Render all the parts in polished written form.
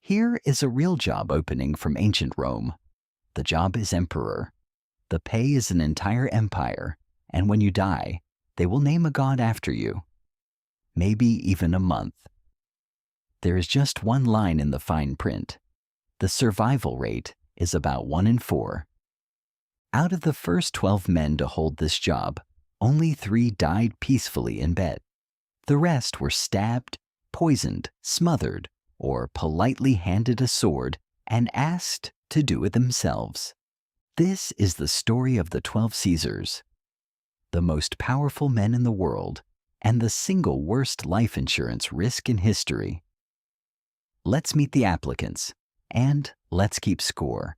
Here is a real job opening from ancient Rome. The job is emperor. The pay is an entire empire, and when you die, they will name a god after you. Maybe even a month. There is just one line in the fine print. The survival rate is about 1 in 4. Out of the first 12 men to hold this job, only 3 died peacefully in bed. The rest were stabbed, poisoned, smothered, or politely handed a sword and asked to do it themselves. This is the story of the 12 Caesars, the most powerful men in the world, and the single worst life insurance risk in history. Let's meet the applicants, and let's keep score.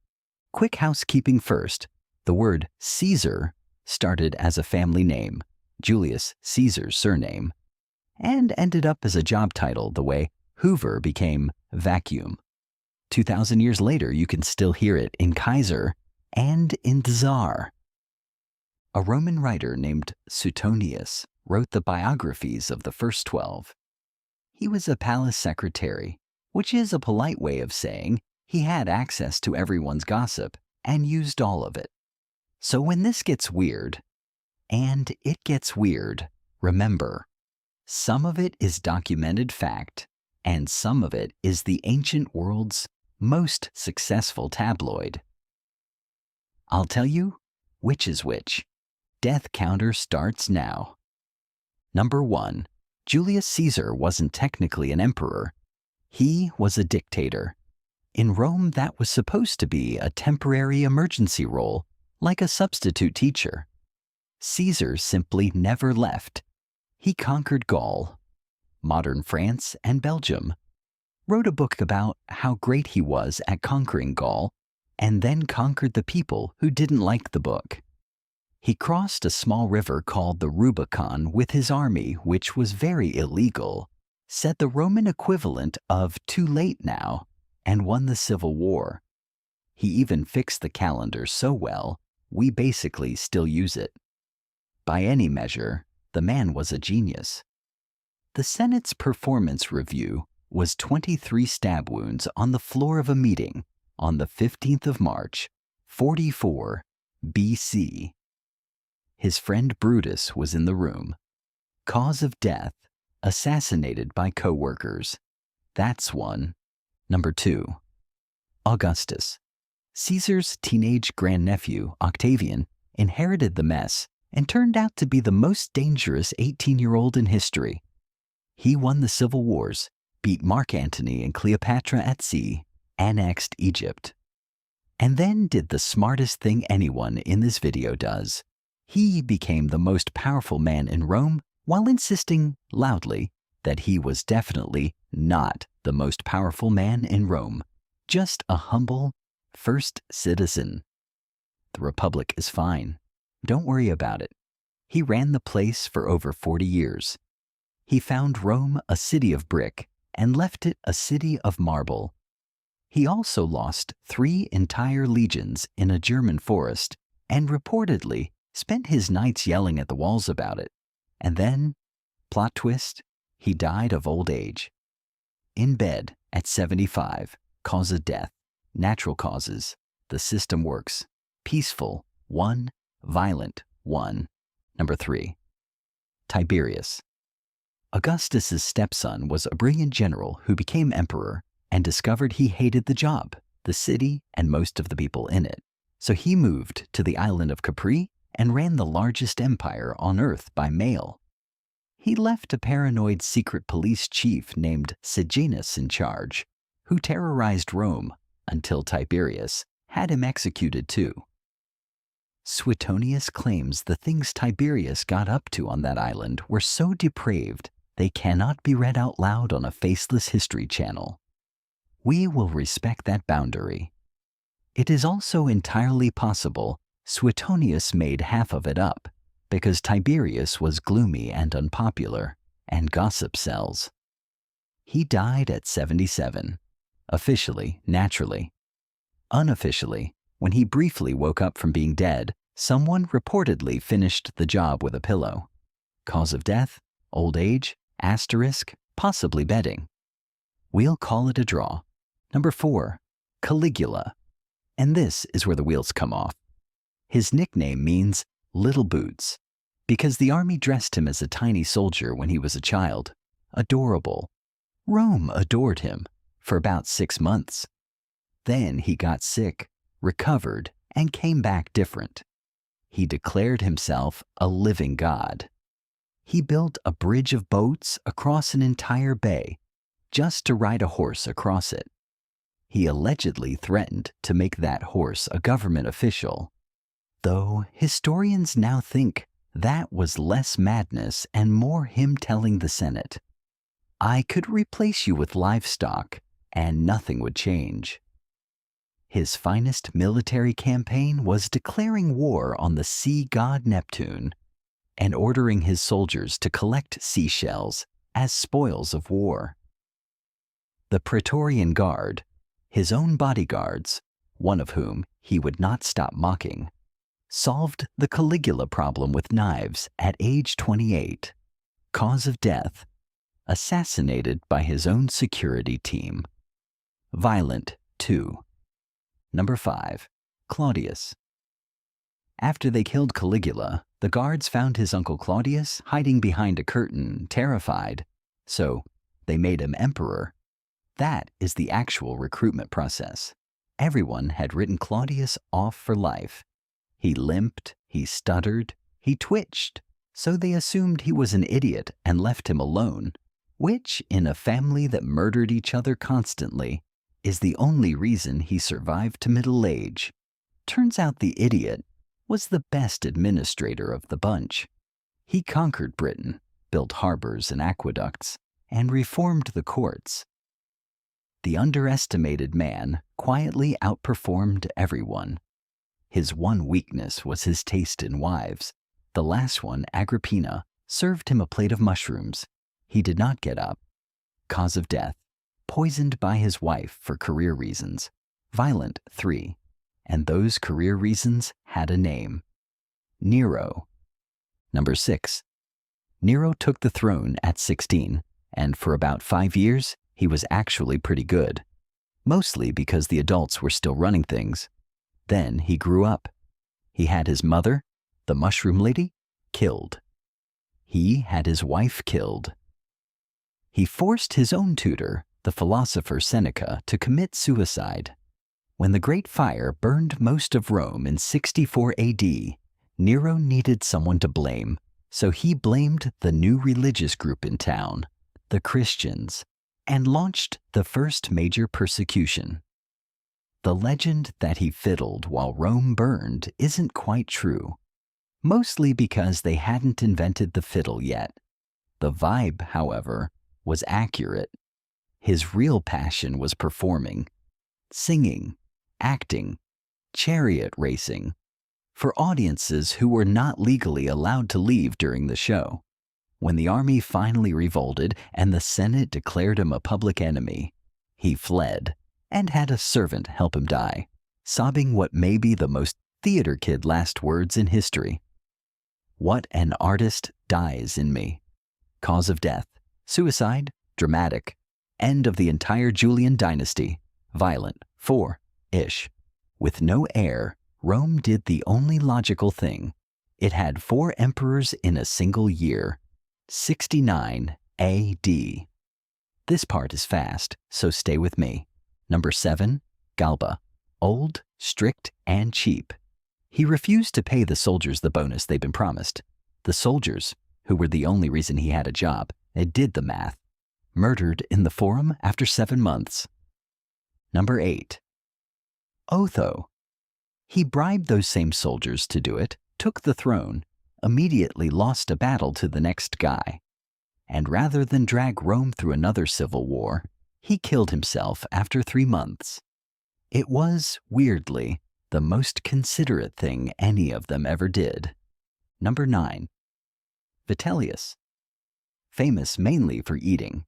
Quick housekeeping first. The word Caesar started as a family name, Julius Caesar's surname, and ended up as a job title the way Hoover became vacuum. 2,000 years later, you can still hear it in Kaiser and in Tsar. A Roman writer named Suetonius wrote the biographies of the first 12. He was a palace secretary, which is a polite way of saying he had access to everyone's gossip and used all of it. So when this gets weird, and it gets weird, remember, some of it is documented fact, and some of it is the ancient world's most successful tabloid. I'll tell you which is which. Death counter starts now. Number 1. Julius Caesar wasn't technically an emperor. He was a dictator. In Rome, that was supposed to be a temporary emergency role, like a substitute teacher. Caesar simply never left. He conquered Gaul, modern France and Belgium, wrote a book about how great he was at conquering Gaul, and then conquered the people who didn't like the book. He crossed a small river called the Rubicon with his army, which was very illegal, said the Roman equivalent of "too late now," and won the Civil War. He even fixed the calendar so well, we basically still use it. By any measure, the man was a genius. The Senate's performance review was 23 stab wounds on the floor of a meeting on the 15th of March, 44 BC. His friend Brutus was in the room. Cause of death, assassinated by co-workers. That's one. Number 2. Augustus. Caesar's teenage grandnephew, Octavian, inherited the mess and turned out to be the most dangerous 18-year-old in history. He won the civil wars, beat Mark Antony and Cleopatra at sea, annexed Egypt, and then did the smartest thing anyone in this video does. He became the most powerful man in Rome while insisting loudly that he was definitely not the most powerful man in Rome, just a humble first citizen. The Republic is fine. Don't worry about it. He ran the place for over 40 years. He found Rome a city of brick and left it a city of marble. He also lost 3 entire legions in a German forest and reportedly spent his nights yelling at the walls about it. And then, plot twist, he died of old age. In bed at 75, cause of death, natural causes, the system works, peaceful, 1, violent, 1. Number 3. Tiberius. Augustus's stepson was a brilliant general who became emperor and discovered he hated the job, the city, and most of the people in it. So he moved to the island of Capri and ran the largest empire on earth by mail. He left a paranoid secret police chief named Sejanus in charge, who terrorized Rome until Tiberius had him executed too. Suetonius claims the things Tiberius got up to on that island were so depraved they cannot be read out loud on a faceless history channel. We will respect that boundary. It is also entirely possible Suetonius made half of it up because Tiberius was gloomy and unpopular, and gossip sells. He died at 77, officially, naturally. Unofficially, when he briefly woke up from being dead, someone reportedly finished the job with a pillow. Cause of death, old age, asterisk, possibly betting. We'll call it a draw. Number 4. Caligula. And this is where the wheels come off. His nickname means little boots, because the army dressed him as a tiny soldier when he was a child. Adorable. Rome adored him for about 6 months. Then he got sick, recovered, and came back different. He declared himself a living god. He built a bridge of boats across an entire bay just to ride a horse across it. He allegedly threatened to make that horse a government official, though historians now think that was less madness and more him telling the Senate, "I could replace you with livestock and nothing would change." His finest military campaign was declaring war on the sea god Neptune and ordering his soldiers to collect seashells as spoils of war. The Praetorian Guard, his own bodyguards, one of whom he would not stop mocking, solved the Caligula problem with knives at age 28. Cause of death: assassinated by his own security team. Violent, too. Number 5. Claudius. After they killed Caligula, the guards found his uncle Claudius hiding behind a curtain, terrified, so they made him emperor. That is the actual recruitment process. Everyone had written Claudius off for life. He limped, he stuttered, he twitched, so they assumed he was an idiot and left him alone, which, in a family that murdered each other constantly, is the only reason he survived to middle age. Turns out the idiot was the best administrator of the bunch. He conquered Britain, built harbors and aqueducts, and reformed the courts. The underestimated man quietly outperformed everyone. His one weakness was his taste in wives. The last one, Agrippina, served him a plate of mushrooms. He did not get up. Cause of death: poisoned by his wife for career reasons. Violent, 3. And those career reasons had a name. Nero. Number 6. Nero took the throne at 16, and for about 5 years, he was actually pretty good. Mostly because the adults were still running things. Then he grew up. He had his mother, the mushroom lady, killed. He had his wife killed. He forced his own tutor, the philosopher Seneca, to commit suicide. When the Great Fire burned most of Rome in 64 AD, Nero needed someone to blame, so he blamed the new religious group in town, the Christians, and launched the first major persecution. The legend that he fiddled while Rome burned isn't quite true, mostly because they hadn't invented the fiddle yet. The vibe, however, was accurate. His real passion was performing, singing, acting, chariot racing, for audiences who were not legally allowed to leave during the show. When the army finally revolted and the Senate declared him a public enemy, he fled and had a servant help him die, sobbing what may be the most theater kid last words in history. "What an artist dies in me." Cause of death: suicide, dramatic. End of the entire Julian dynasty. Violent, 4-ish. With no heir, Rome did the only logical thing. It had 4 emperors in a single year. 69 AD. This part is fast, so stay with me. Number 7, Galba. Old, strict, and cheap. He refused to pay the soldiers the bonus they'd been promised. The soldiers, who were the only reason he had a job, did the math. Murdered in the Forum after 7 months. Number 8, Otho. He bribed those same soldiers to do it, took the throne, immediately lost a battle to the next guy, and rather than drag Rome through another civil war, he killed himself after 3 months. It was, weirdly, the most considerate thing any of them ever did. Number 9, Vitellius. Famous mainly for eating.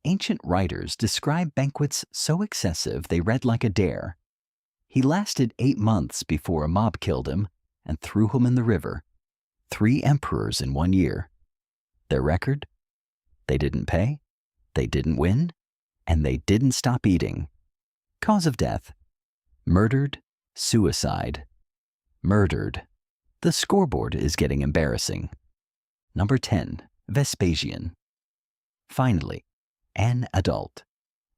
Ancient writers describe banquets so excessive they read like a dare. He lasted 8 months before a mob killed him and threw him in the river. 3 emperors in 1 year. Their record? They didn't pay, they didn't win, and they didn't stop eating. Cause of death: murdered, suicide. Murdered. The scoreboard is getting embarrassing. Number 10. Vespasian. Finally, an adult.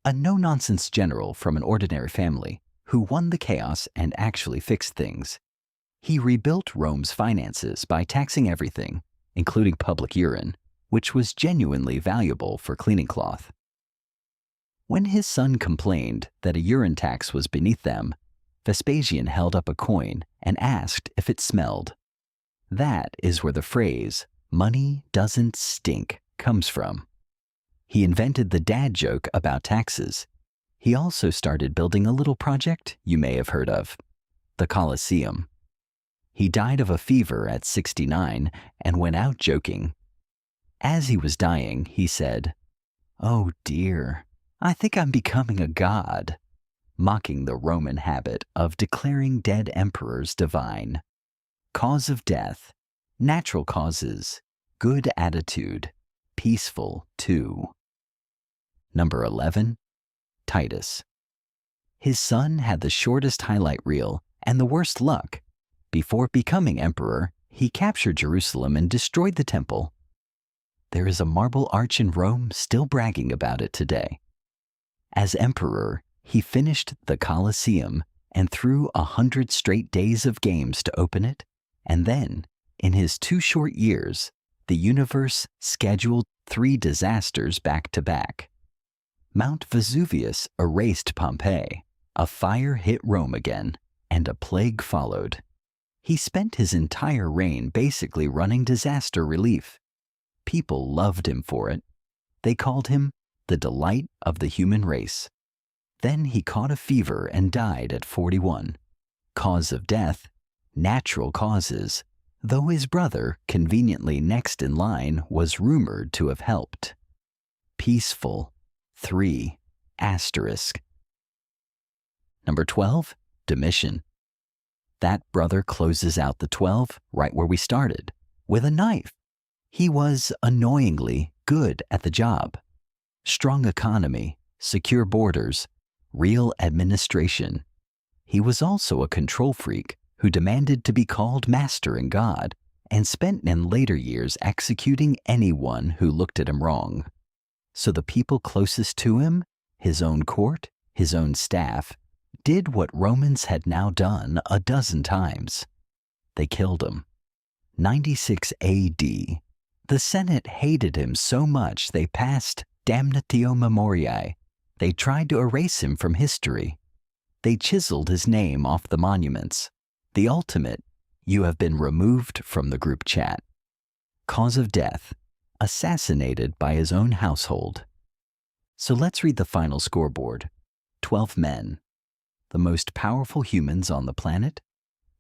A no-nonsense general from an ordinary family who won the chaos and actually fixed things. He rebuilt Rome's finances by taxing everything, including public urine, which was genuinely valuable for cleaning cloth. When his son complained that a urine tax was beneath them, Vespasian held up a coin and asked if it smelled. That is where the phrase, "money doesn't stink," comes from. He invented the dad joke about taxes. He also started building a little project you may have heard of, the Colosseum. He died of a fever at 69 and went out joking. As he was dying, he said, "Oh dear, I think I'm becoming a god," mocking the Roman habit of declaring dead emperors divine. Cause of death: natural causes, good attitude, peaceful too. Number 11. Titus. His son had the shortest highlight reel and the worst luck. Before becoming emperor, he captured Jerusalem and destroyed the temple. There is a marble arch in Rome still bragging about it today. As emperor, he finished the Colosseum and threw 100 straight days of games to open it, and then, in his 2 short years, the universe scheduled 3 disasters back to back. Mount Vesuvius erased Pompeii, a fire hit Rome again, and a plague followed. He spent his entire reign basically running disaster relief. People loved him for it. They called him the delight of the human race. Then he caught a fever and died at 41. Cause of death: natural causes, though his brother, conveniently next in line, was rumored to have helped. Peaceful: 3. Number 12. Domitian. That brother closes out the 12 right where we started, with a knife. He was annoyingly good at the job. Strong economy, secure borders, real administration. He was also a control freak who demanded to be called master and god, and spent in later years executing anyone who looked at him wrong. So the people closest to him, his own court, his own staff, did what Romans had now done a dozen times. They killed him. 96 AD. The Senate hated him so much they passed damnatio memoriae. They tried to erase him from history. They chiseled his name off the monuments. The ultimate: you have been removed from the group chat. Cause of death: assassinated by his own household. So let's read the final scoreboard. 12 men, the most powerful humans on the planet,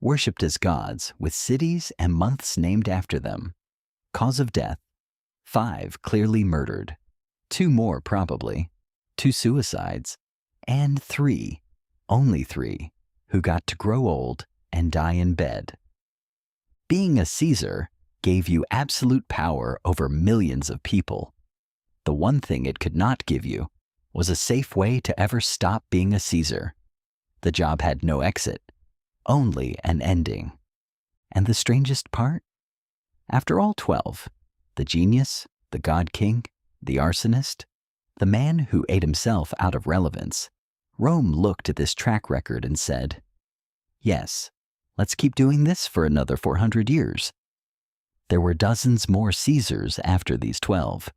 worshipped as gods with cities and months named after them. Cause of death: 5 clearly murdered, 2 more probably, 2 suicides, and 3, only 3, who got to grow old and die in bed. Being a Caesar gave you absolute power over millions of people. The one thing it could not give you was a safe way to ever stop being a Caesar. The job had no exit, only an ending. And the strangest part? After all 12, the genius, the god king, the arsonist, the man who ate himself out of relevance, Rome looked at this track record and said, "Yes, let's keep doing this for another 400 years." There were dozens more Caesars after these 12.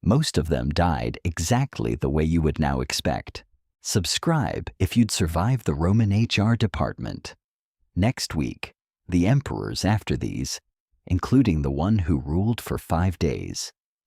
Most of them died exactly the way you would now expect. Subscribe if you'd survive the Roman HR department. Next week, the emperors after these, including the one who ruled for 5 days.